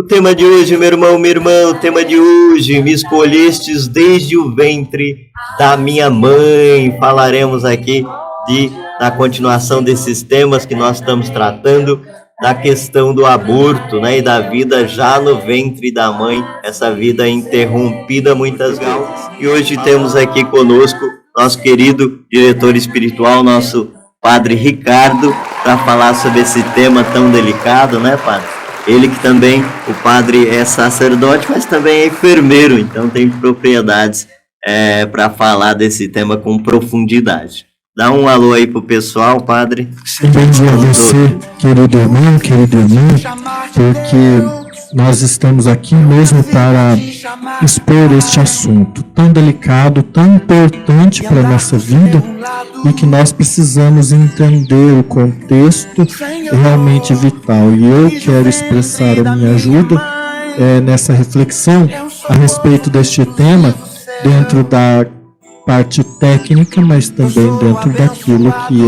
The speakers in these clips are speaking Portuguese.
O tema de hoje, meu irmão, minha irmã, o tema de hoje, me escolhestes desde o ventre da minha mãe. Falaremos aqui da continuação desses temas que nós estamos tratando, da questão do aborto, né, e da vida já no ventre da mãe, essa vida interrompida muitas vezes. E hoje temos aqui conosco nosso querido diretor espiritual, nosso Padre Ricardo, para falar sobre esse tema tão delicado, né, Padre? Ele que também, o padre é sacerdote, mas também é enfermeiro, então tem propriedades para falar desse tema com profundidade. Dá um alô aí pro pessoal, Padre. Bom dia a você, querido irmão, porque nós estamos aqui mesmo para expor este assunto tão delicado, tão importante para a nossa vida e que nós precisamos entender o contexto realmente vital. E eu quero expressar a minha ajuda nessa reflexão a respeito deste tema dentro da parte técnica, mas também dentro daquilo que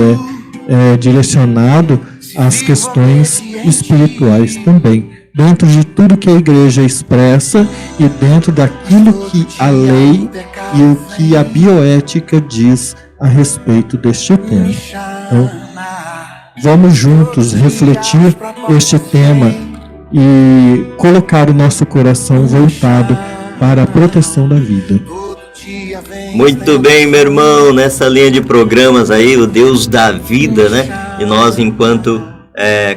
é direcionado às questões espirituais também. Dentro de tudo que a igreja expressa e dentro daquilo que a lei e o que a bioética diz a respeito deste tema. Então, vamos juntos refletir este tema e colocar o nosso coração voltado para a proteção da vida. Muito bem, meu irmão, nessa linha de programas aí, o Deus da vida, né? E nós, enquanto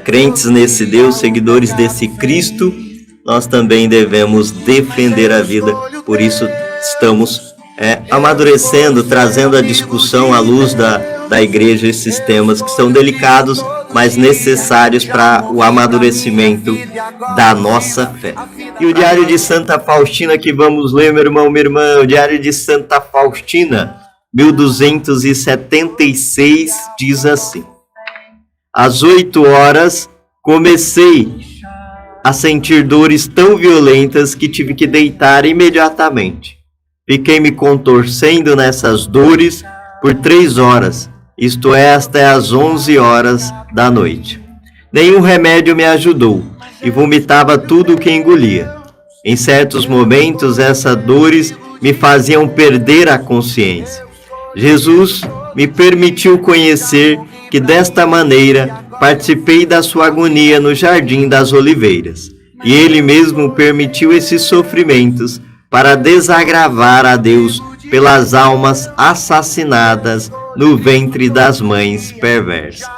crentes nesse Deus, seguidores desse Cristo, nós também devemos defender a vida. Por isso estamos amadurecendo, trazendo a discussão à luz da igreja esses temas que são delicados, mas necessários para o amadurecimento da nossa fé. E o Diário de Santa Faustina que vamos ler, meu irmão, minha irmã, o Diário de Santa Faustina, 1276, diz assim: às 8 horas comecei a sentir dores tão violentas que tive que deitar imediatamente. Fiquei me contorcendo nessas dores por 3 horas, isto é, até às 11 horas da noite. Nenhum remédio me ajudou e vomitava tudo o que engolia. Em certos momentos, essas dores me faziam perder a consciência. Jesus me permitiu conhecer que desta maneira participei da sua agonia no Jardim das Oliveiras, e ele mesmo permitiu esses sofrimentos para desagravar a Deus pelas almas assassinadas no ventre das mães perversas.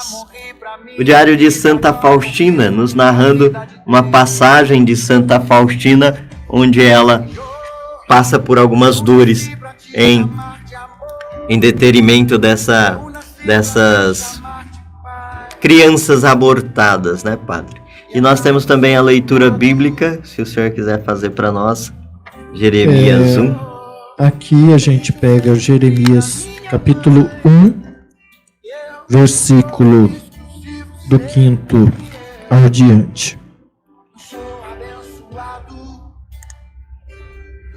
O Diário de Santa Faustina, nos narrando uma passagem de Santa Faustina, onde ela passa por algumas dores em detrimento dessas crianças abortadas, né, Padre? E nós temos também a leitura bíblica, se o senhor quiser fazer para nós, Jeremias 1. Aqui a gente pega Jeremias capítulo 1, versículo do 5º ao diante.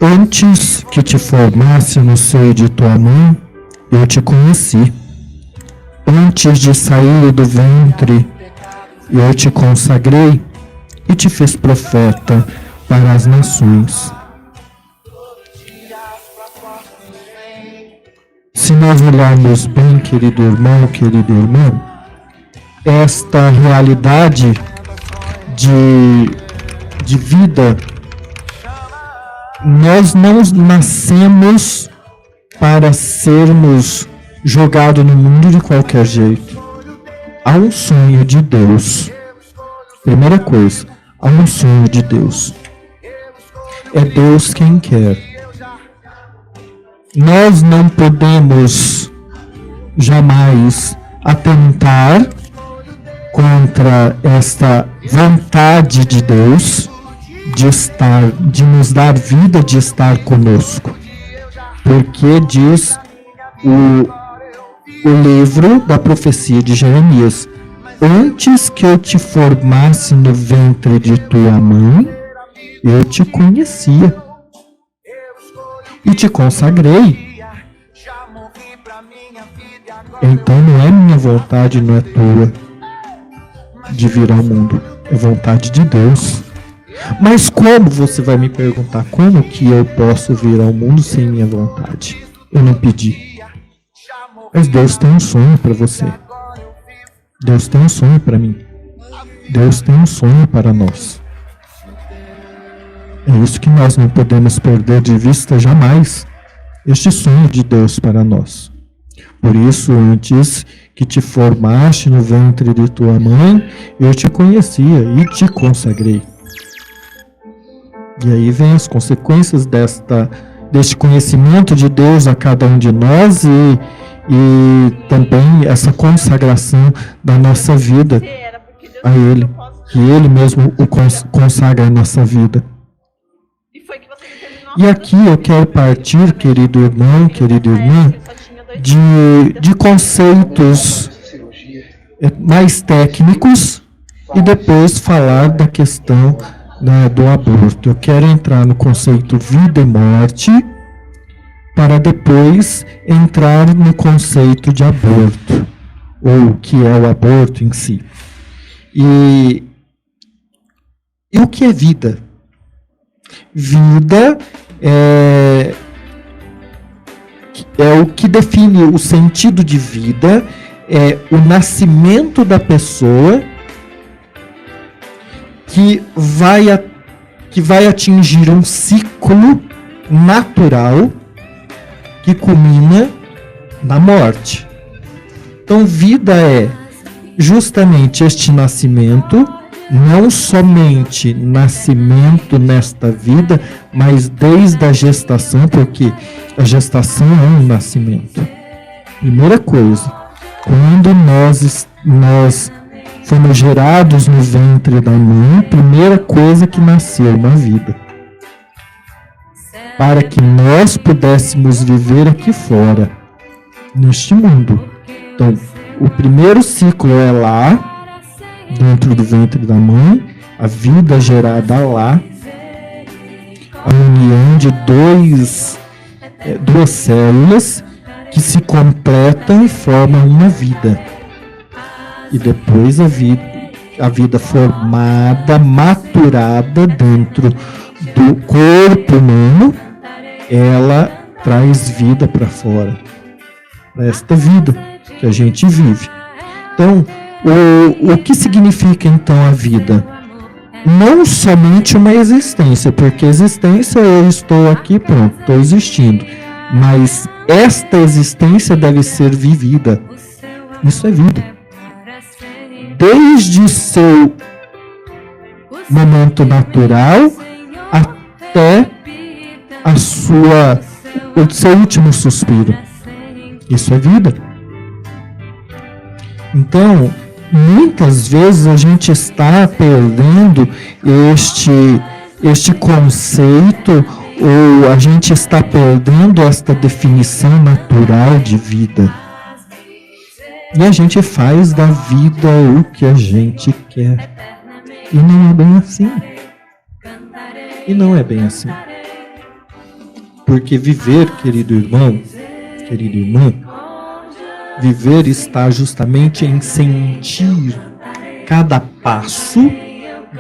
Antes que te formasse no seio de tua mãe, eu te conheci. Antes de sair do ventre, eu te consagrei e te fiz profeta para as nações. Se nós olharmos bem, querido irmão, querido irmão, esta realidade de vida, nós não nascemos para sermos jogados no mundo de qualquer jeito. Há um sonho de Deus. Primeira coisa, há um sonho de Deus. É Deus quem quer. Nós não podemos jamais atentar contra esta vontade de Deus de nos dar vida, de estar conosco. Porque diz o livro da profecia de Jeremias: antes que eu te formasse no ventre de tua mãe, eu te conhecia e te consagrei. Então não é minha vontade, não é tua, de vir ao mundo. É vontade de Deus. Mas como, você vai me perguntar, como que eu posso vir ao mundo sem minha vontade? Eu não pedi. Mas Deus tem um sonho para você. Deus tem um sonho para mim. Deus tem um sonho para nós. É isso que nós não podemos perder de vista jamais. Este sonho de Deus para nós. Por isso, antes que te formaste no ventre de tua mãe, eu te conhecia e te consagrei. E aí vem as consequências deste conhecimento de Deus a cada um de nós e também essa consagração da nossa vida a Ele, que Ele mesmo o consagra a nossa vida. E aqui eu quero partir, querido irmão, querida irmã, de conceitos mais técnicos e depois falar da questão do aborto. Eu quero entrar no conceito vida e morte para depois entrar no conceito de aborto, ou o que é o aborto em si. E o que é vida? Vida é o que define o sentido de vida, é o nascimento da pessoa que vai atingir um ciclo natural que culmina na morte. Então, vida é justamente este nascimento, não somente nascimento nesta vida, mas desde a gestação, porque a gestação é um nascimento. Primeira coisa, quando nós fomos gerados no ventre da mãe, primeira coisa que nasceu, uma vida. Para que nós pudéssemos viver aqui fora, neste mundo. Então, o primeiro ciclo é lá, dentro do ventre da mãe, a vida gerada lá, a união de duas células que se completam e formam uma vida. E depois a vida formada, maturada dentro do corpo humano, ela traz vida para fora, para esta vida que a gente vive. Então, o que significa então a vida? Não somente uma existência, porque existência eu estou aqui, pronto, estou existindo. Mas esta existência deve ser vivida. Isso é vida. Desde seu momento natural até o seu último suspiro. Isso é vida. Então, muitas vezes a gente está perdendo este conceito, ou a gente está perdendo esta definição natural de vida. E a gente faz da vida o que a gente quer. E não é bem assim. E não é bem assim. Porque viver, querido irmão, querida irmã, viver está justamente em sentir cada passo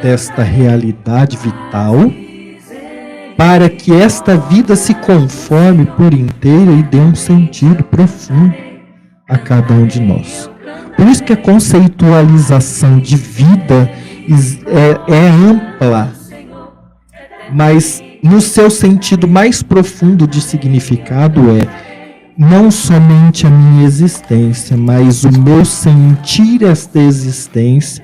desta realidade vital, para que esta vida se conforme por inteira e dê um sentido profundo a cada um de nós. Por isso que a conceitualização de vida é ampla, mas no seu sentido mais profundo de significado é não somente a minha existência, mas o meu sentir esta existência,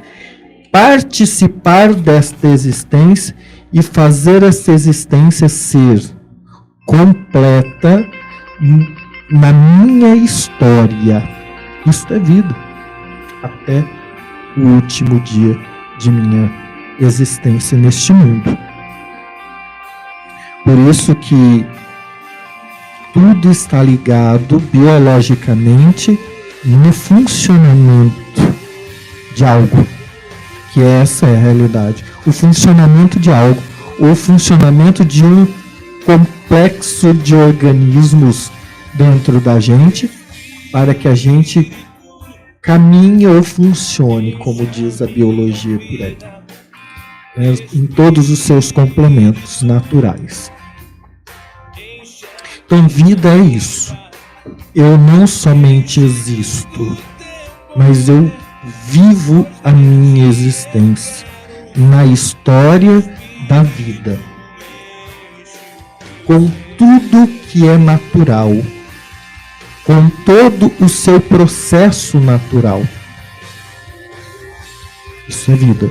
participar desta existência e fazer essa existência ser completa na minha história. Isto é vida. Até o último dia de minha existência neste mundo. Por isso que tudo está ligado biologicamente no funcionamento de algo, que essa é a realidade. O funcionamento de algo, o funcionamento de um complexo de organismos dentro da gente, para que a gente caminhe ou funcione, como diz a biologia por aí. né, em todos os seus complementos naturais. Então, vida é isso. Eu não somente existo, mas eu vivo a minha existência na história da vida, com tudo que é natural, com todo o seu processo natural. Isso é vida.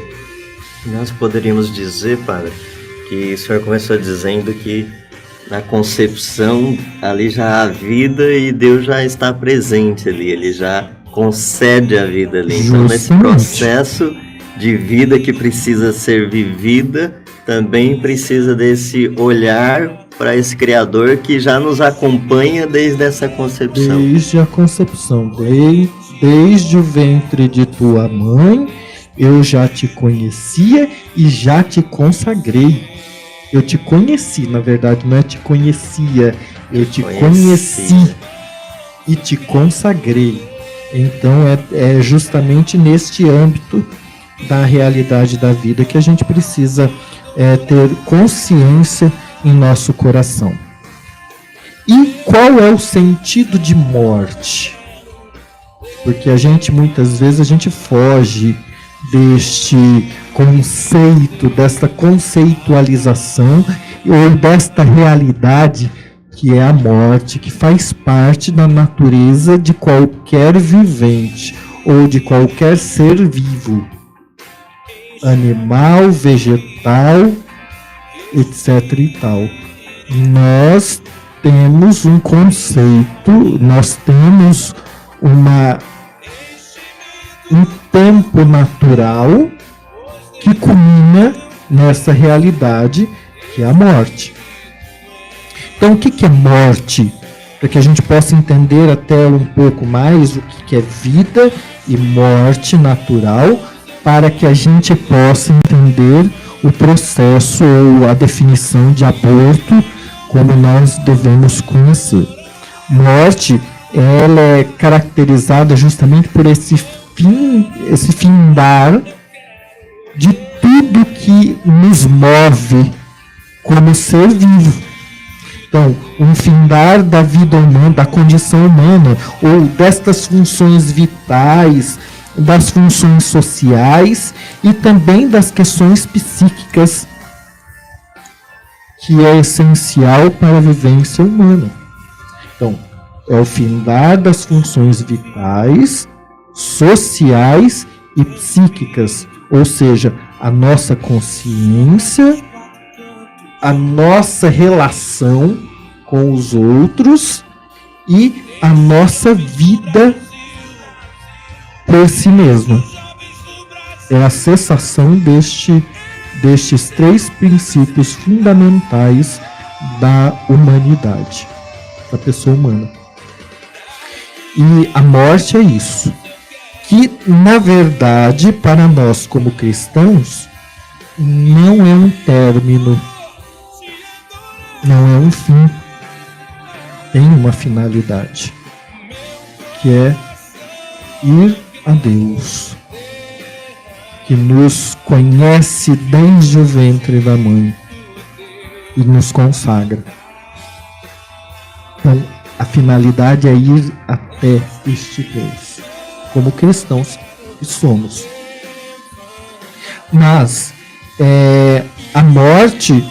Nós poderíamos dizer, Padre, que o senhor começou dizendo que na concepção ali já há vida e Deus já está presente ali, ele já concede a vida ali. Então, nesse processo de vida que precisa ser vivida, também precisa desse olhar para esse Criador que já nos acompanha desde essa concepção. Desde a concepção, desde o ventre de tua mãe, eu já te conhecia e já te consagrei. Eu te conheci, na verdade, não é te conhecia, eu te conheci e te consagrei. Então é justamente neste âmbito da realidade da vida que a gente precisa ter consciência em nosso coração. E qual é o sentido de morte? Porque muitas vezes a gente foge deste conceito, desta conceitualização ou desta realidade que é a morte, que faz parte da natureza de qualquer vivente ou de qualquer ser vivo, animal, vegetal, etc. e tal. Nós temos um conceito, nós temos um tempo natural que culmina nessa realidade que é a morte. Então, o que é morte? Para que a gente possa entender até um pouco mais o que é vida e morte natural, para que a gente possa entender o processo ou a definição de aborto como nós devemos conhecer. Morte, ela é caracterizada justamente por esse findar de tudo que nos move como ser vivo. Então, um findar da vida humana, da condição humana, ou destas funções vitais, das funções sociais e também das questões psíquicas, que é essencial para a vivência humana. Então, é o findar das funções vitais, sociais e psíquicas, ou seja, a nossa consciência, a nossa relação com os outros e a nossa vida por si mesma. É a cessação destes três princípios fundamentais da humanidade, da pessoa humana. E a morte é isso, que na verdade para nós como cristãos não é um término, não é um fim, tem uma finalidade, que é ir a Deus, que nos conhece desde o ventre da mãe e nos consagra. Então, a finalidade é ir até este Deus, como cristãos que somos. Mas a morte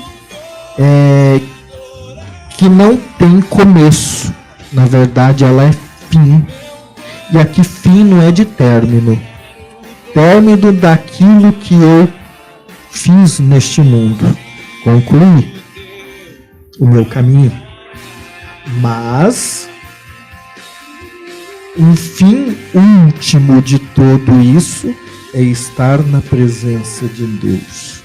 que não tem começo, na verdade ela é fim. E aqui fim não é de término daquilo que eu fiz neste mundo, concluí o meu caminho. Mas um fim último de tudo isso é estar na presença de Deus.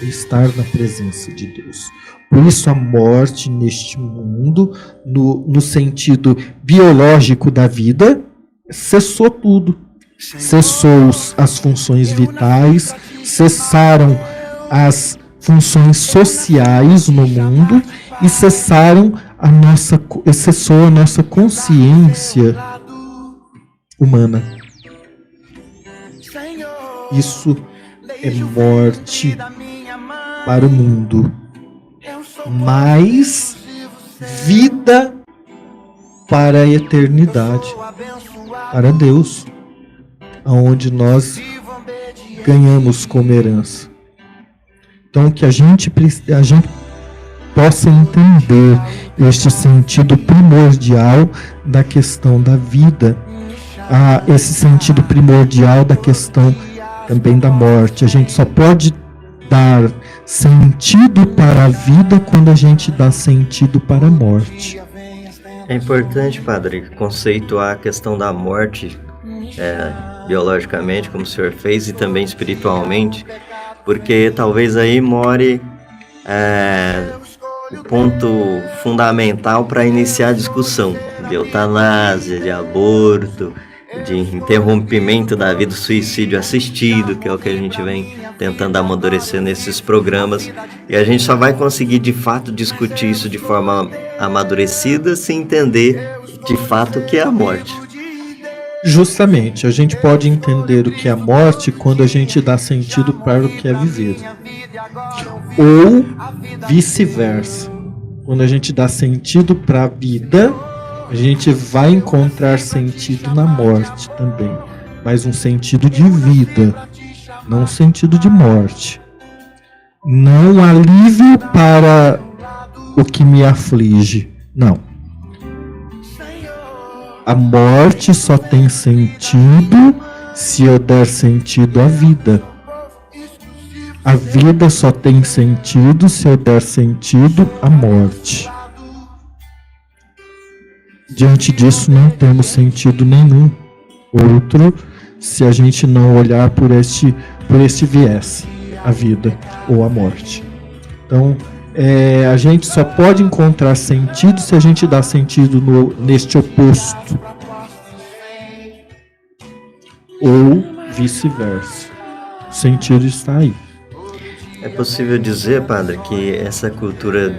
Estar na presença de Deus. Por isso a morte neste mundo, no sentido biológico da vida, cessou tudo. Cessou as funções vitais, cessaram as funções sociais no mundo e cessou a nossa consciência humana. Isso é morte para o mundo, mas vida para a eternidade, para Deus, aonde nós ganhamos como herança. Então, que a gente possa entender este sentido primordial da questão da vida, esse sentido primordial da questão também da morte. A gente só pode dar sentido para a vida quando a gente dá sentido para a morte. É importante, padre, conceituar a questão da morte biologicamente, como o senhor fez, e também espiritualmente, porque talvez aí more o ponto fundamental para iniciar a discussão de eutanásia, de aborto, de interrompimento da vida, suicídio assistido, que é o que a gente vem tentando amadurecer nesses programas. E a gente só vai conseguir, de fato, discutir isso de forma amadurecida se entender, de fato, o que é a morte. Justamente, a gente pode entender o que é a morte quando a gente dá sentido para o que é viver. Ou vice-versa. Quando a gente dá sentido para a vida, a gente vai encontrar sentido na morte também. Mas um sentido de vida, não um sentido de morte. Não alívio para o que me aflige. Não. A morte só tem sentido se eu der sentido à vida. A vida só tem sentido se eu der sentido à morte. Diante disso, não temos sentido nenhum outro se a gente não olhar por este viés, a vida ou a morte. Então, a gente só pode encontrar sentido se a gente dá sentido neste oposto. Ou vice-versa. O sentido está aí. É possível dizer, padre, que essa cultura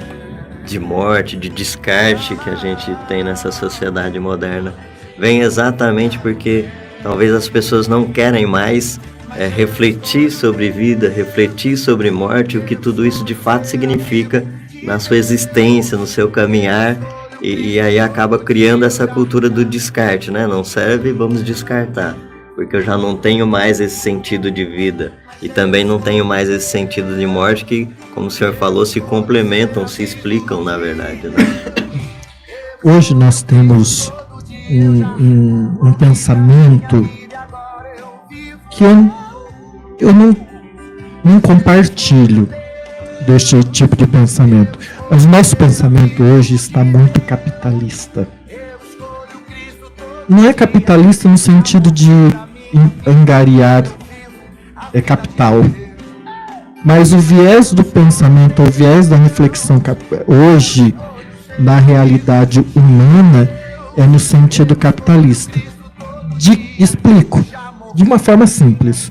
de morte, de descarte que a gente tem nessa sociedade moderna vem exatamente porque talvez as pessoas não querem mais refletir sobre vida, refletir sobre morte, o que tudo isso de fato significa na sua existência, no seu caminhar, e aí acaba criando essa cultura do descarte, né? Não serve, vamos descartar, porque eu já não tenho mais esse sentido de vida e também não tenho mais esse sentido de morte que, como o senhor falou, se complementam, se explicam, na verdade, né? Hoje nós temos um pensamento que eu não compartilho deste tipo de pensamento. Mas o nosso pensamento hoje está muito capitalista. Não é capitalista no sentido de angariar capital. Mas o viés do pensamento, o viés da reflexão hoje, na realidade humana, é no sentido capitalista. Explico, de uma forma simples,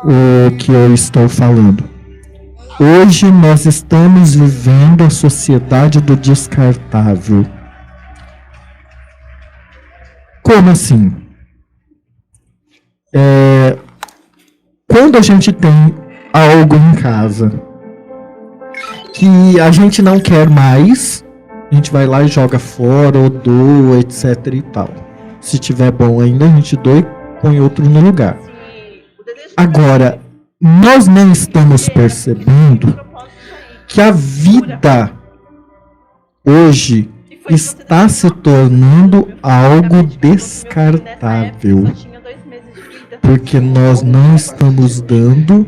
o que eu estou falando. Hoje nós estamos vivendo a sociedade do descartável. Como assim? Quando a gente tem algo em casa que a gente não quer mais, a gente vai lá e joga fora, ou doa, etc e tal. Se tiver bom ainda, a gente doa e põe outro no lugar. Agora, nós não estamos percebendo que a vida hoje está se tornando algo descartável. Porque nós não estamos dando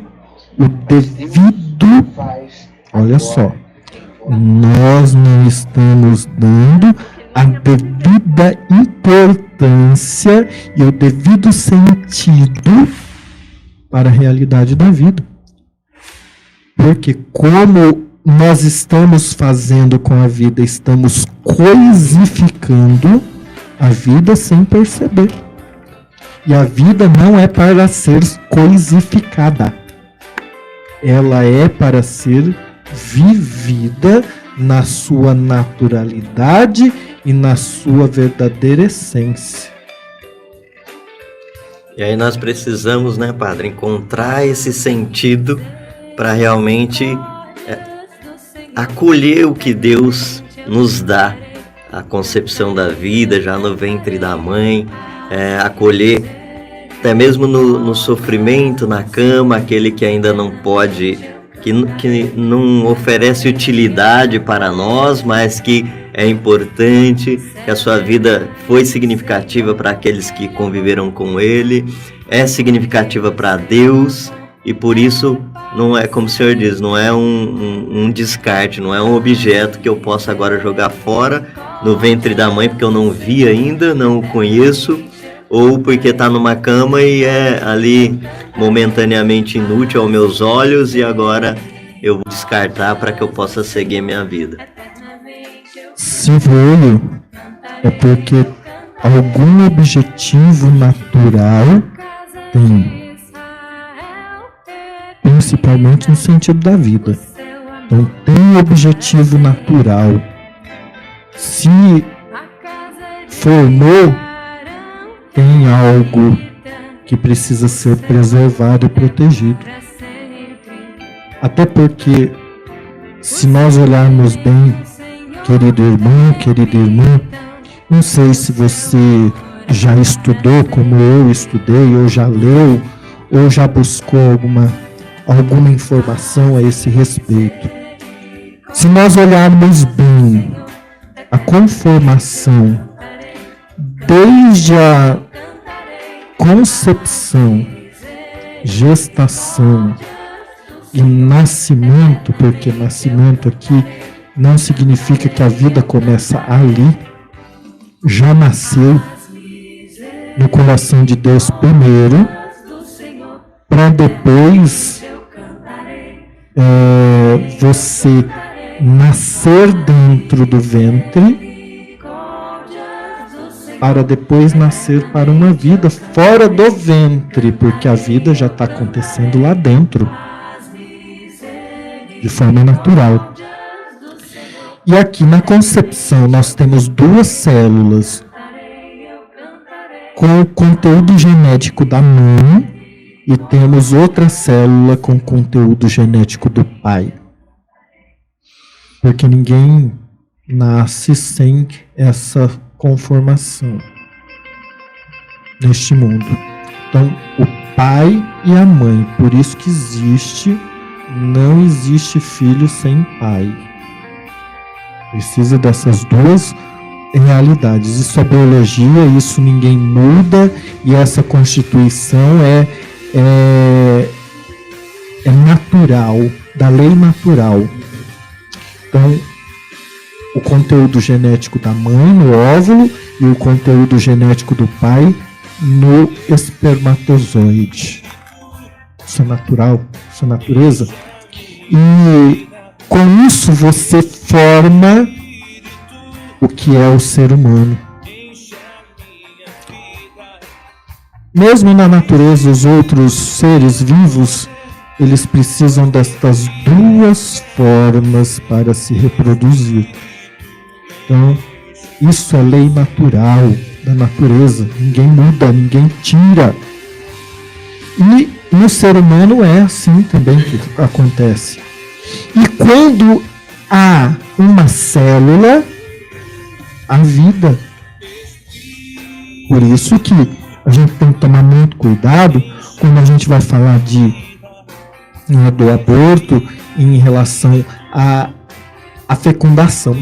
o devido, olha só, nós não estamos dando a devida importância e o devido sentido para a realidade da vida. Porque como nós estamos fazendo com a vida, estamos coisificando a vida sem perceber. E a vida não é para ser coisificada. Ela é para ser vivida na sua naturalidade e na sua verdadeira essência. E aí nós precisamos, né, Padre, encontrar esse sentido para realmente acolher o que Deus nos dá, a concepção da vida já no ventre da mãe, acolher até mesmo no sofrimento, na cama, aquele que ainda não pode, que não oferece utilidade para nós, mas que é importante, que a sua vida foi significativa para aqueles que conviveram com ele, é significativa para Deus, e por isso não é, como o senhor diz, não é um descarte, não é um objeto que eu possa agora jogar fora no ventre da mãe, porque eu não vi ainda, não o conheço, ou porque está numa cama e é ali momentaneamente inútil aos meus olhos e agora eu vou descartar para que eu possa seguir minha vida. Se veio, é porque algum objetivo natural tem, principalmente no sentido da vida. Então tem um objetivo natural. Se formou, tem algo que precisa ser preservado e protegido. Até porque, se nós olharmos bem, querido irmão, querida irmã, não sei se você já estudou como eu estudei, ou já leu, ou já buscou alguma informação a esse respeito. Se nós olharmos bem a conformação desde a concepção, gestação e nascimento, porque nascimento aqui não significa que a vida começa ali, já nasceu no coração de Deus primeiro, para depois você nascer dentro do ventre, para depois nascer para uma vida fora do ventre, porque a vida já está acontecendo lá dentro, de forma natural. E aqui na concepção nós temos duas células com o conteúdo genético da mãe e temos outra célula com conteúdo genético do pai. Porque ninguém nasce sem essa conformação neste mundo. Então, o pai e a mãe, por isso que não existe filho sem pai. Precisa dessas duas realidades. Isso é biologia, isso ninguém muda, e essa constituição é natural, da lei natural. Então, o conteúdo genético da mãe no óvulo e o conteúdo genético do pai no espermatozoide. Isso é natural, isso é natureza. E com isso você forma o que é o ser humano. Mesmo na natureza, os outros seres vivos, eles precisam destas duas formas para se reproduzir. Então, isso é lei natural da natureza. Ninguém muda, ninguém tira. E no ser humano é assim também que acontece. E quando há uma célula, há vida. Por isso que a gente tem que tomar muito cuidado quando a gente vai falar do aborto em relação à fecundação.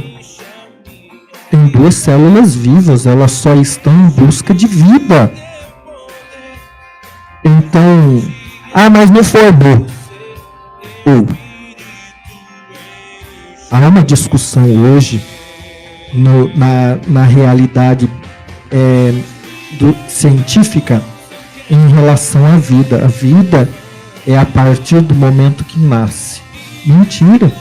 Tem duas células vivas, elas só estão em busca de vida. Então, mas não formou. Há uma discussão hoje na realidade científica em relação à vida. A vida é a partir do momento que nasce. Mentira!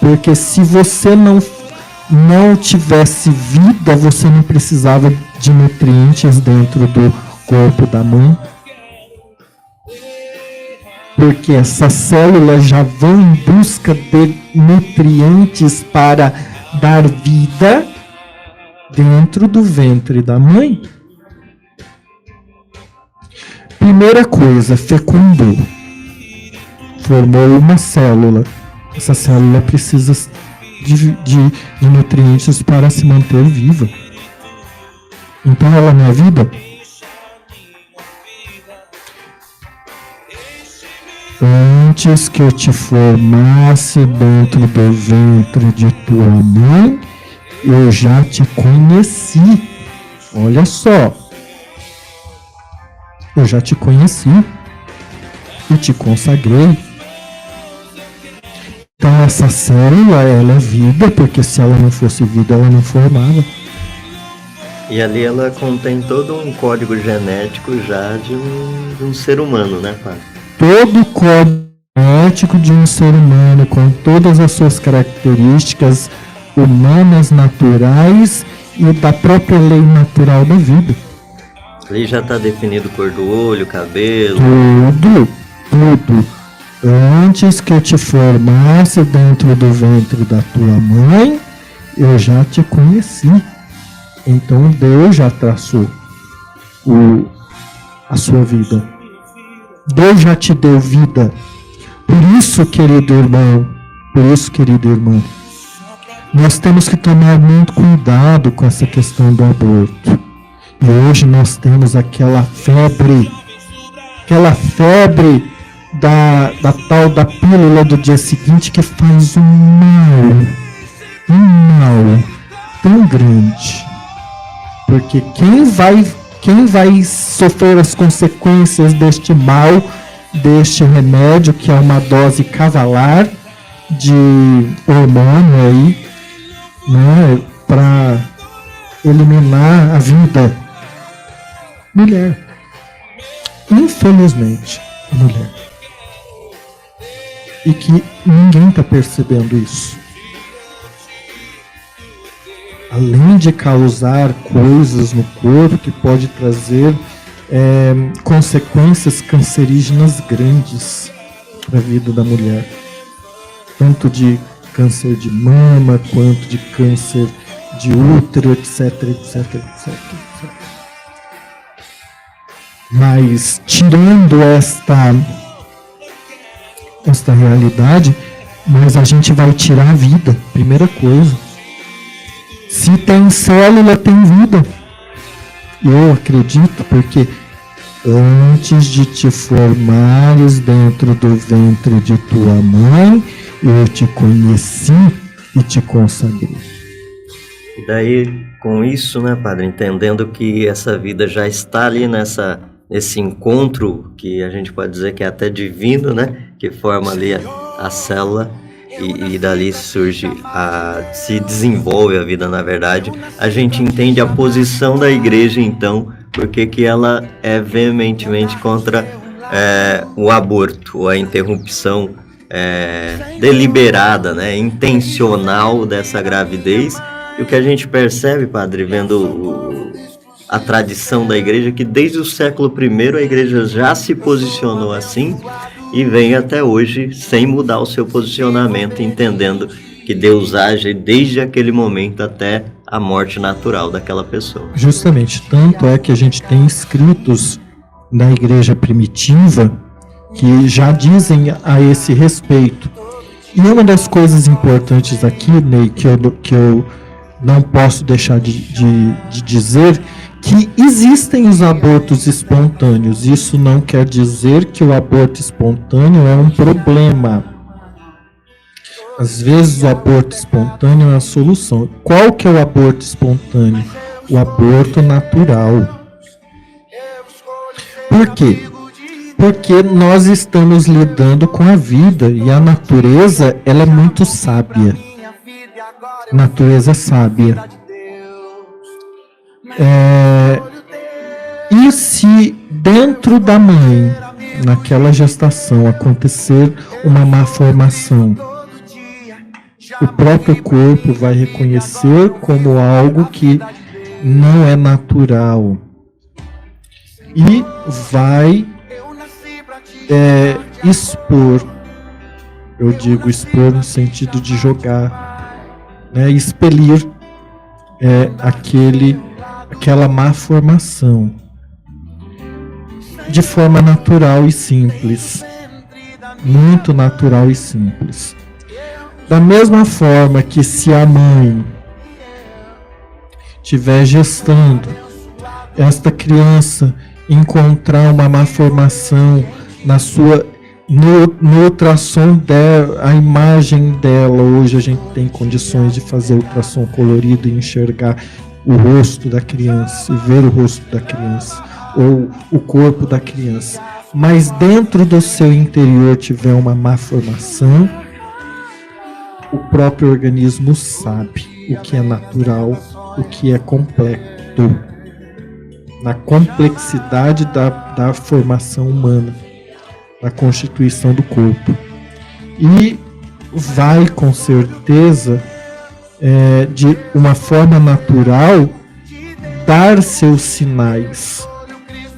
Porque se você não tivesse vida, você não precisava de nutrientes dentro do corpo da mãe. Porque essas células já vão em busca de nutrientes para dar vida dentro do ventre da mãe. Primeira coisa, fecundou. Formou uma célula. Essa célula precisa de nutrientes para se manter viva. Então ela não é vida? Antes que eu te formasse dentro do ventre de tua mãe, eu já te conheci. Olha só. Eu já te conheci e te consagrei. Então essa célula, ela é vida, porque se ela não fosse vida, ela não formava. E ali ela contém todo um código genético já de um ser humano, né, Padre? Todo o código genético de um ser humano, com todas as suas características humanas, naturais e da própria lei natural da vida. Ali já está definido cor do olho, cabelo. Tudo. Antes que eu te formasse dentro do ventre da tua mãe, eu já te conheci. Então Deus já traçou a sua vida. Deus já te deu vida. Por isso, querido irmão, querida irmã, nós temos que tomar muito cuidado com essa questão do aborto. E hoje nós temos aquela febre da tal da pílula do dia seguinte que faz um mal tão grande. Porque quem vai sofrer as consequências deste mal, deste remédio, que é uma dose cavalar de hormônio aí, né, para eliminar a vida? Mulher. Infelizmente, a mulher. E que ninguém está percebendo isso. Além de causar coisas no corpo que pode trazer consequências cancerígenas grandes para a vida da mulher. Tanto de câncer de mama, quanto de câncer de útero, etc. Mas, tirando esta realidade, mas a gente vai tirar a vida, primeira coisa. Se tem célula, tem vida. Eu acredito, porque antes de te formares dentro do ventre de tua mãe, eu te conheci e te consagrei. E daí, com isso, né, Padre, entendendo que essa vida já está ali nesse encontro, que a gente pode dizer que é até divino, né, que forma ali a célula, e dali surge, se desenvolve a vida, na verdade, a gente entende a posição da igreja, então, porque que ela é veementemente contra o aborto, ou a interrupção deliberada, né, intencional dessa gravidez. E o que a gente percebe, Padre, vendo a tradição da igreja, que desde o século I a igreja já se posicionou assim e vem até hoje sem mudar o seu posicionamento, entendendo que Deus age desde aquele momento até a morte natural daquela pessoa. Justamente, tanto é que a gente tem escritos na igreja primitiva que já dizem a esse respeito. E uma das coisas importantes aqui, Ney, que eu não posso deixar de dizer, que existem os abortos espontâneos. Isso não quer dizer que o aborto espontâneo é um problema. Às vezes o aborto espontâneo é a solução. Qual que é o aborto espontâneo? O aborto natural. Por quê? Porque nós estamos lidando com a vida e a natureza, ela é muito sábia. Natureza sábia. E se dentro da mãe, naquela gestação, acontecer uma má formação, o próprio corpo vai reconhecer como algo que não é natural e vai expor, eu digo expor no sentido de jogar, né, expelir aquela má formação. de forma natural e simples. Muito natural e simples. Da mesma forma que se a mãe estiver gestando, esta criança encontrar uma malformação no ultrassom dela, a imagem dela, hoje a gente tem condições de fazer ultrassom colorido e enxergar o rosto da criança, e ver o rosto da criança, ou o corpo da criança, mas dentro do seu interior tiver uma malformação, o próprio organismo sabe o que é natural, o que é completo, na complexidade da formação humana, da constituição do corpo. E vai, com certeza, de uma forma natural, dar seus sinais.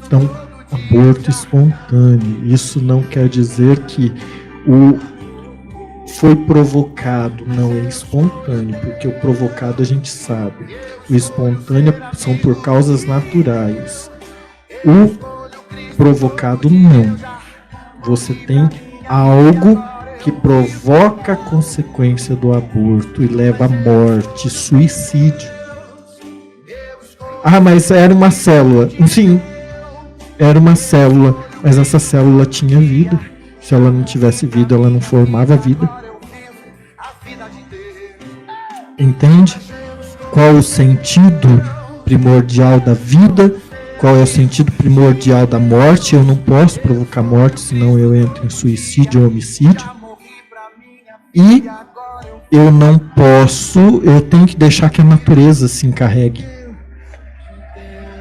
Então, aborto espontâneo, isso não quer dizer que foi provocado, não é espontâneo, porque o provocado a gente sabe. O espontâneo são por causas naturais. O provocado não. Você tem algo que provoca a consequência do aborto e leva à morte, suicídio. Ah, mas era uma célula. Sim, era uma célula, mas essa célula tinha vida. Se ela não tivesse vida, ela não formava vida. Entende? Qual o sentido primordial da vida? Qual é o sentido primordial da morte? Eu não posso provocar morte, senão eu entro em suicídio ou homicídio. E eu não posso, eu tenho que deixar que a natureza se encarregue.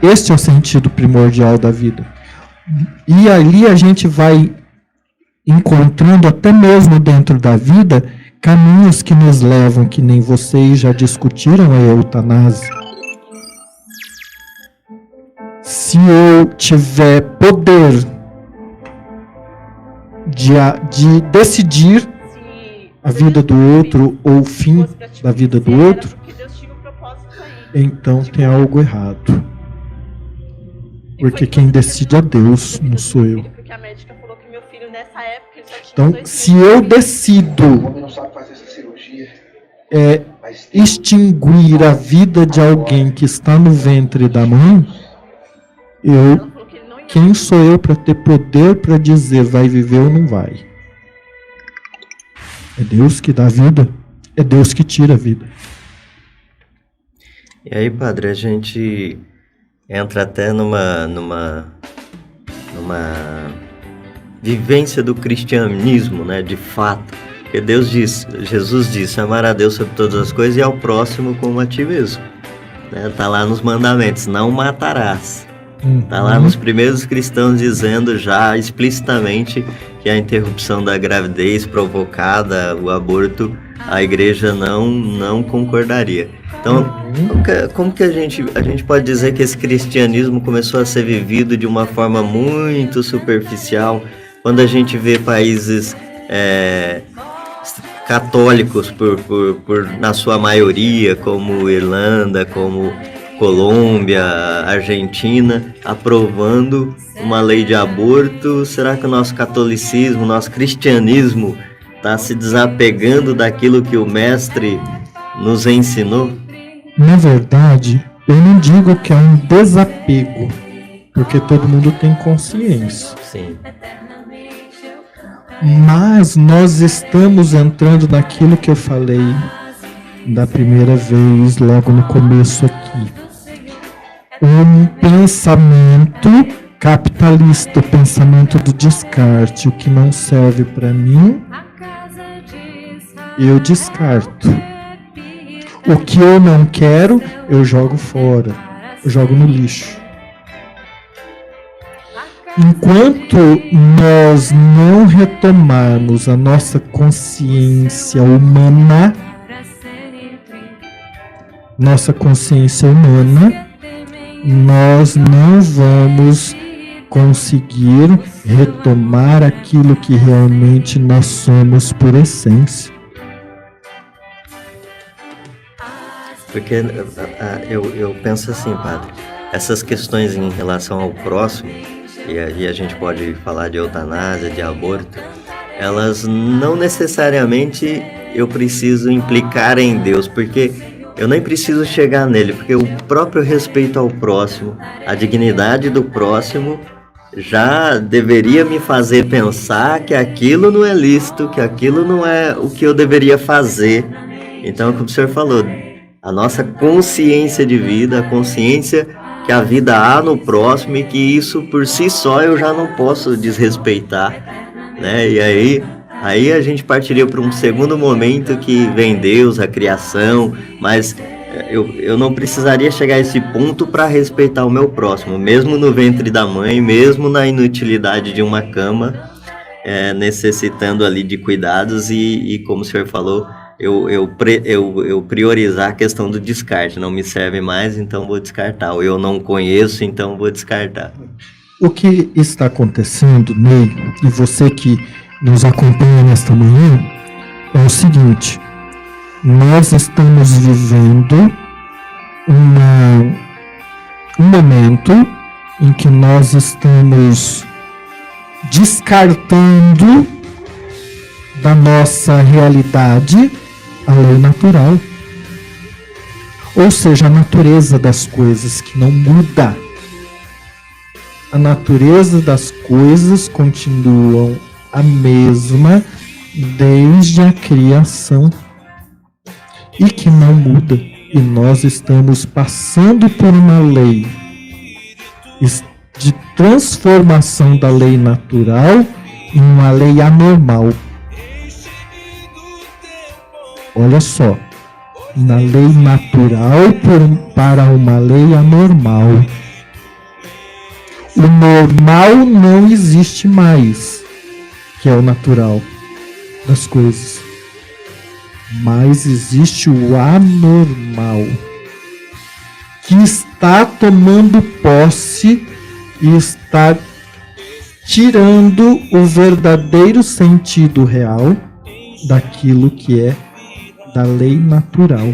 Este é o sentido primordial da vida. E ali a gente vai encontrando, até mesmo dentro da vida, caminhos que nos levam, que nem vocês já discutiram, a eutanásia. Se eu tiver poder de decidir a vida do outro ou o fim da vida do outro, então tem algo errado. Porque quem decide é Deus, não sou eu. Então, se eu decido extinguir a vida de alguém que está no ventre da mãe, quem sou eu para ter poder para dizer vai viver ou não vai? É Deus que dá vida, é Deus que tira a vida. E aí, padre, a gente entra até numa vivência do cristianismo, né, de fato. Porque Jesus disse, amar a Deus sobre todas as coisas e ao próximo como a ti mesmo. Tá lá nos mandamentos, não matarás. Tá lá nos primeiros cristãos dizendo já explicitamente que a interrupção da gravidez provocada, o aborto, a igreja não concordaria. Então, como que a gente pode dizer que esse cristianismo começou a ser vivido de uma forma muito superficial, quando a gente vê países católicos, na sua maioria, como Irlanda, como Colômbia, Argentina, aprovando uma lei de aborto? Será que o nosso catolicismo, o nosso cristianismo está se desapegando daquilo que o mestre nos ensinou? Na verdade, eu não digo que é um desapego, porque todo mundo tem consciência. Sim. Mas nós estamos entrando naquilo que eu falei da primeira vez, logo no começo aqui. Um pensamento capitalista, o pensamento do descarte. O que não serve para mim, eu descarto. O que eu não quero, eu jogo fora, eu jogo no lixo. Enquanto nós não retomarmos a nossa consciência humana, nós não vamos conseguir retomar aquilo que realmente nós somos por essência. Porque eu penso assim, padre, essas questões em relação ao próximo, e aí a gente pode falar de eutanásia, de aborto, elas não necessariamente eu preciso implicar em Deus, porque eu nem preciso chegar nele, porque o próprio respeito ao próximo, a dignidade do próximo, já deveria me fazer pensar que aquilo não é lícito, que aquilo não é o que eu deveria fazer. Então, como o senhor falou, a nossa consciência de vida, a consciência que a vida há no próximo e que isso por si só eu já não posso desrespeitar, né? E aí a gente partiria para um segundo momento que vem Deus, a criação, mas eu não precisaria chegar a esse ponto para respeitar o meu próximo, mesmo no ventre da mãe, mesmo na inutilidade de uma cama, necessitando ali de cuidados e como o senhor falou, eu priorizar a questão do descarte. Não me serve mais, então vou descartar. Ou eu não conheço, então vou descartar. O que está acontecendo, Ney, e você que nos acompanha nesta manhã, é o seguinte: nós estamos vivendo um momento em que nós estamos descartando da nossa realidade a lei natural, ou seja, a natureza das coisas que não muda. A natureza das coisas continuam a mesma desde a criação e que não muda. E nós estamos passando por uma lei de transformação da lei natural em uma lei anormal. Olha só, na lei natural para uma lei anormal. O normal não existe mais, que é o natural das coisas. Mas existe o anormal, que está tomando posse e está tirando o verdadeiro sentido real daquilo que é da lei natural,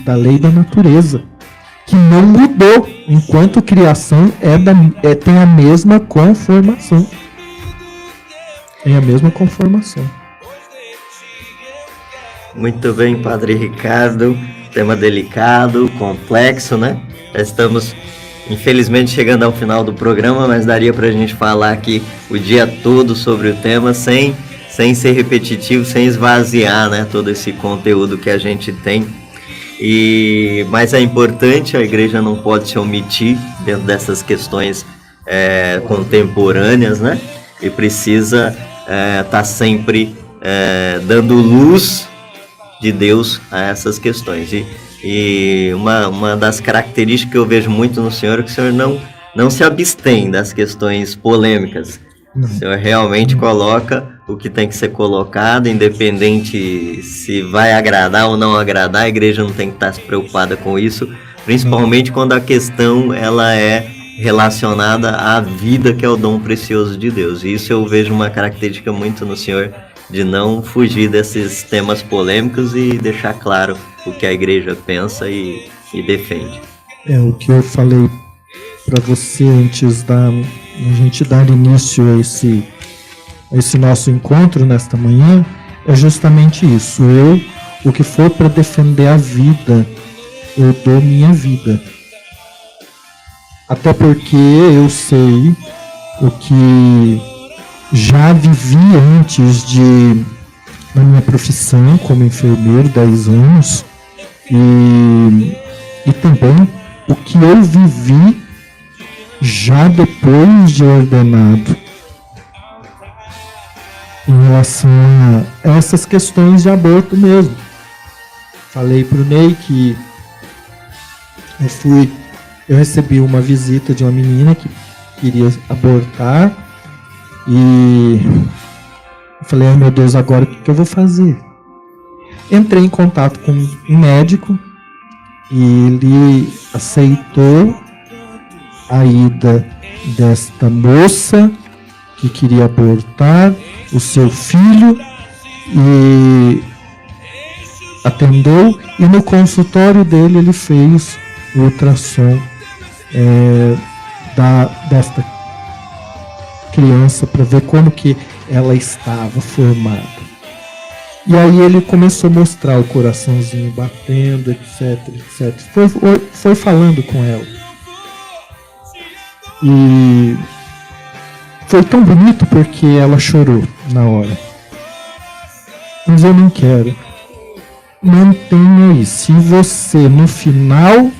da lei da natureza, que não mudou, enquanto criação tem a mesma conformação. Tem a mesma conformação. Muito bem, Padre Ricardo. Tema delicado, complexo, né? Já estamos, infelizmente, chegando ao final do programa, mas daria pra gente falar aqui o dia todo sobre o tema sem ser repetitivo, sem esvaziar, né, todo esse conteúdo que a gente tem. Mas é importante, a igreja não pode se omitir dentro dessas questões contemporâneas, né? E precisa estar sempre dando luz de Deus a essas questões. E uma das características que eu vejo muito no senhor é que o senhor não se abstém das questões polêmicas. O senhor realmente coloca o que tem que ser colocado, independente se vai agradar ou não agradar. A igreja não tem que estar se preocupada com isso, principalmente quando a questão ela é relacionada à vida, que é o dom precioso de Deus. E isso eu vejo uma característica muito no senhor, de não fugir desses temas polêmicos e deixar claro o que a igreja pensa e defende. É o que eu falei para você antes da gente dar início a esse nosso encontro nesta manhã, é justamente isso. O que for para defender a vida, eu dou minha vida. Até porque eu sei o que já vivi antes da minha profissão como enfermeiro, 10 anos, e também o que eu vivi já depois de ordenado em relação a essas questões de aborto mesmo. Falei pro Ney que eu recebi uma visita de uma menina que queria abortar e eu falei, meu Deus, agora o que eu vou fazer? Entrei em contato com um médico e ele aceitou a ida desta moça que queria abortar o seu filho e atendeu, e no consultório dele ele fez o ultrassom desta criança para ver como que ela estava formada. E aí ele começou a mostrar o coraçãozinho batendo, etc, etc. Foi falando com ela. E foi tão bonito porque ela chorou na hora. Mas eu não quero. Mantenha isso. Se você, no final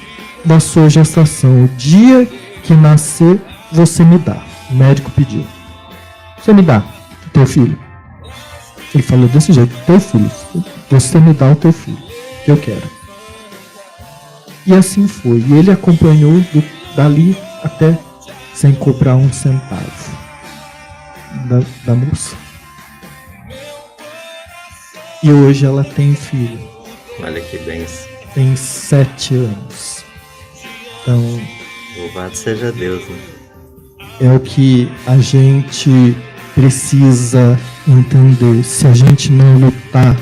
da sua gestação, o dia que nascer, você me dá. O médico pediu. Você me dá o teu filho. Ele falou desse jeito, teu filho. Você me dá o teu filho, que eu quero. E assim foi. E ele acompanhou dali até sem cobrar um centavo da moça. E hoje ela tem filho. Olha que bênção. Tem 7 anos. Então, louvado seja Deus, né? É o que a gente precisa entender. Se a gente não lutar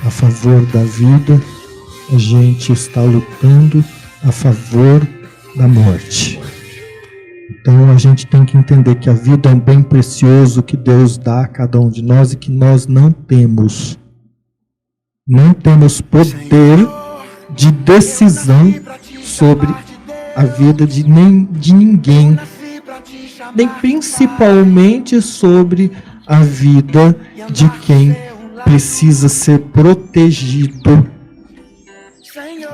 a favor da vida, a gente está lutando a favor da morte. Então a gente tem que entender que a vida é um bem precioso que Deus dá a cada um de nós e que nós não temos. Não temos poder de decisão sobre a vida de ninguém, nem principalmente sobre a vida de quem precisa ser protegido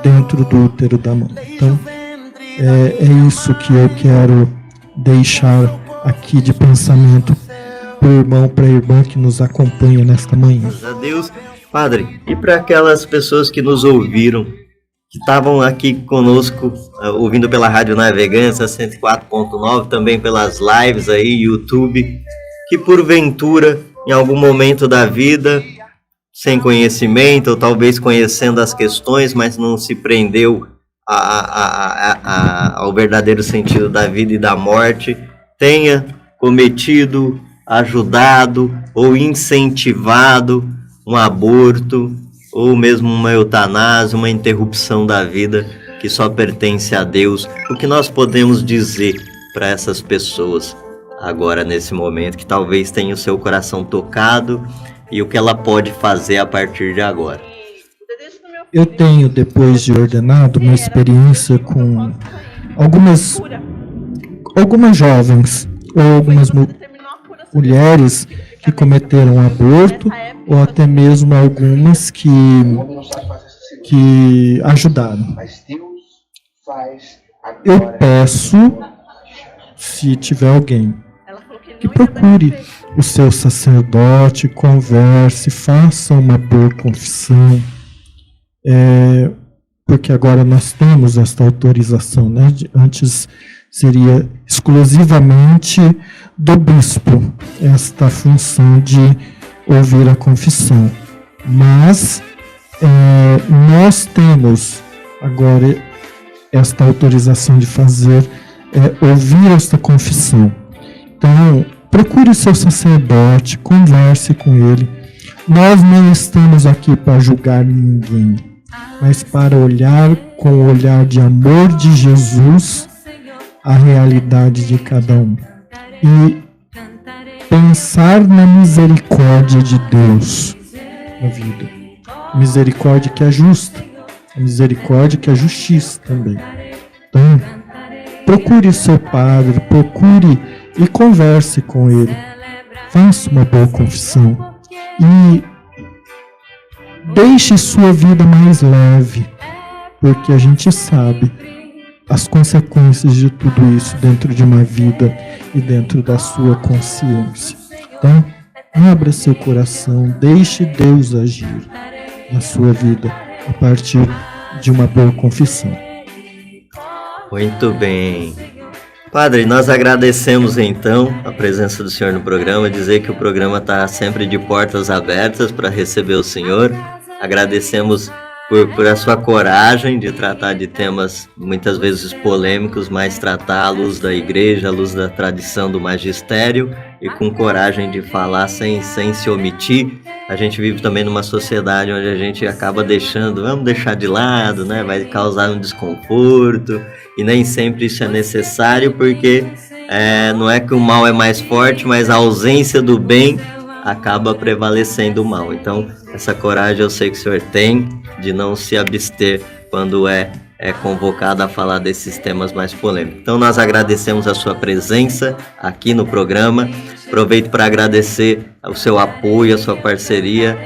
dentro do útero da mãe. Então, é isso que eu quero deixar aqui de pensamento para o irmão, para a irmã que nos acompanha nesta manhã. Graças a Deus. Padre, e para aquelas pessoas que nos ouviram, que estavam aqui conosco, ouvindo pela Rádio Navegança 104.9, também pelas lives aí, YouTube, que porventura, em algum momento da vida, sem conhecimento, ou talvez conhecendo as questões, mas não se prendeu ao verdadeiro sentido da vida e da morte, tenha cometido, ajudado ou incentivado um aborto, ou mesmo uma eutanásia, uma interrupção da vida que só pertence a Deus. O que nós podemos dizer para essas pessoas agora, nesse momento, que talvez tenha o seu coração tocado, e o que ela pode fazer a partir de agora? Eu tenho, depois de ordenado, uma experiência com algumas jovens, ou algumas mulheres que cometeram aborto, ou até mesmo algumas que ajudaram. Eu peço, se tiver alguém, que procure o seu sacerdote, converse, faça uma boa confissão, porque agora nós temos esta autorização, né? Antes seria exclusivamente do bispo esta função de ouvir a confissão, mas nós temos agora esta autorização de fazer ouvir esta confissão. Então, procure o seu sacerdote, converse com ele. Nós não estamos aqui para julgar ninguém, mas para olhar com o olhar de amor de Jesus a realidade de cada um. E pensar na misericórdia de Deus na vida. A misericórdia que é justa, a misericórdia que é justiça também. Então, procure o seu padre, procure e converse com ele. Faça uma boa confissão e deixe sua vida mais leve, porque a gente sabe as consequências de tudo isso dentro de uma vida e dentro da sua consciência. Então, abra seu coração, deixe Deus agir na sua vida a partir de uma boa confissão. Muito bem. Padre, nós agradecemos então a presença do senhor no programa, dizer que o programa está sempre de portas abertas para receber o senhor. Agradecemos por a sua coragem de tratar de temas muitas vezes polêmicos, mas tratar à luz da igreja, à luz da tradição do magistério e com coragem de falar sem se omitir. A gente vive também numa sociedade onde a gente acaba vamos deixar de lado, né? Vai causar um desconforto e nem sempre isso é necessário, porque não é que o mal é mais forte, mas a ausência do bem acaba prevalecendo o mal. Então, essa coragem eu sei que o senhor tem de não se abster quando é convocado a falar desses temas mais polêmicos. Então, nós agradecemos a sua presença aqui no programa. Aproveito para agradecer o seu apoio, a sua parceria,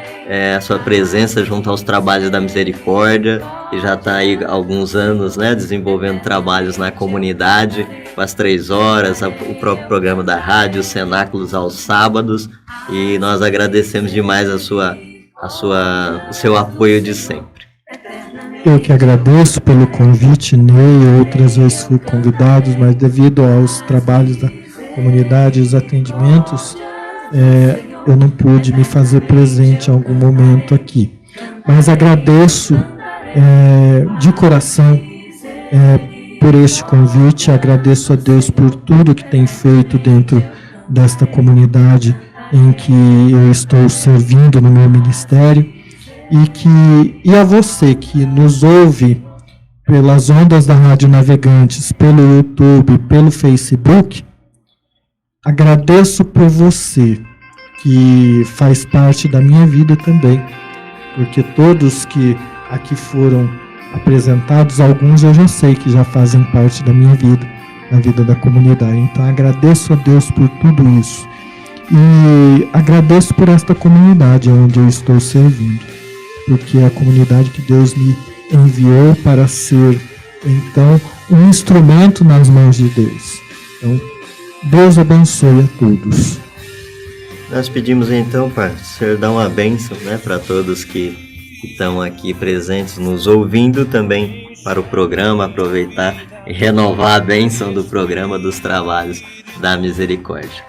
a sua presença junto aos trabalhos da Misericórdia, que já está aí há alguns anos, né, desenvolvendo trabalhos na comunidade, com as 3 horas, o próprio programa da rádio, os cenáculos aos sábados, e nós agradecemos demais o seu apoio de sempre. Eu que agradeço pelo convite, Ney. Outras vezes fui convidado, mas devido aos trabalhos da comunidade e os atendimentos, eu não pude me fazer presente em algum momento aqui. Mas agradeço de coração por este convite, agradeço a Deus por tudo que tem feito dentro desta comunidade em que eu estou servindo no meu ministério. E a você que nos ouve pelas ondas da Rádio Navegantes, pelo YouTube, pelo Facebook, agradeço por você, que faz parte da minha vida também, porque todos que aqui foram apresentados, alguns eu já sei que já fazem parte da minha vida, da vida da comunidade. Então agradeço a Deus por tudo isso e agradeço por esta comunidade onde eu estou servindo, porque é a comunidade que Deus me enviou para ser, então, um instrumento nas mãos de Deus. Então, Deus abençoe a todos. Nós pedimos então, Pai, o Senhor dá uma bênção, né, para todos que estão aqui presentes, nos ouvindo também para o programa, aproveitar e renovar a bênção do programa, dos trabalhos da Misericórdia.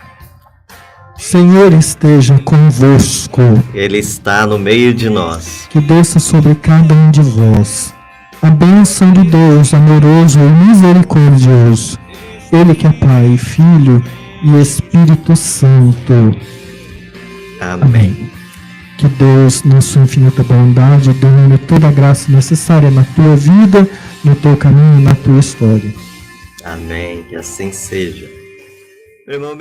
Senhor esteja convosco. Ele está no meio de nós. Que desça sobre cada um de vós a bênção de Deus amoroso e misericordioso, Ele que é Pai, Filho e Espírito Santo. Amém. Que Deus, na sua infinita bondade, derrame toda a graça necessária na tua vida, no teu caminho, na tua história. Amém. Que assim seja. Meu irmão,